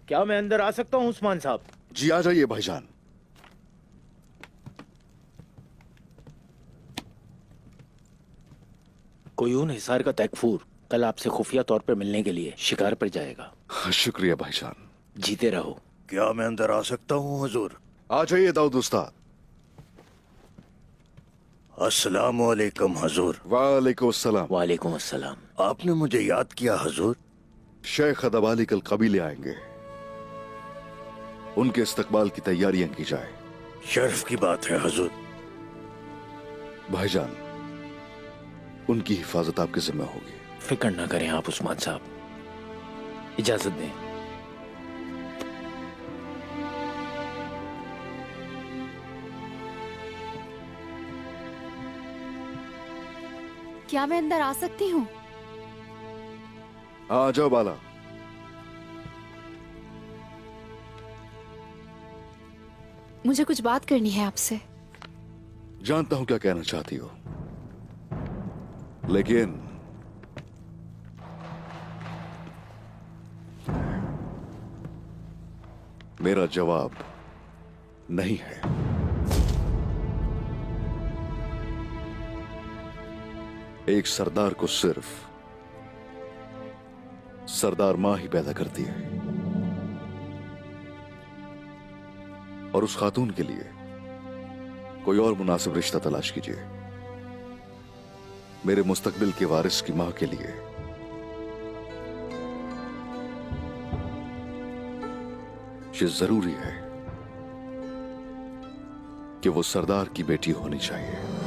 क्या मैं अंदर आ सकता हूँ उस्मान साहब? जी आ जाइए भाईजान। कोयून हिसार का तैकफूर कल आपसे खुफिया तौर पर मिलने के लिए शिकार पर जाएगा। शुक्रिया भाईजान। जीते रहो। क्या मैं अंदर आ सकता हूँ हुजूर? आ जाइए दाऊद उस्ताद। अस्सलाम वालेकुम हुजूर। वालेकुम अस्सलाम। वालेकुम अस्सलाम। आपने मुझे याद किया हुजूर? शेख अदबाली कल कबीले आएंगे, उनके इस्तकबाल की तैयारियां की जाए। शर्फ की बात है हुजूर। भाईजान, उनकी हिफाजत आपके जिम्मे होगी। फिक्र ना करें आप उस्मान साहब, इजाजत दें। क्या मैं अंदर आ सकती हूँ? आ जाओ बाला। मुझे कुछ बात करनी है आपसे। जानता हूं क्या कहना चाहती हो, लेकिन मेरा जवाब नहीं है। एक सरदार को सिर्फ सरदार मां ही पैदा करती है, और उस खातून के लिए कोई और मुनासिब रिश्ता तलाश कीजिए। मेरे मुस्तकबिल के वारिस की मां के लिए ये जरूरी है कि वो सरदार की बेटी होनी चाहिए।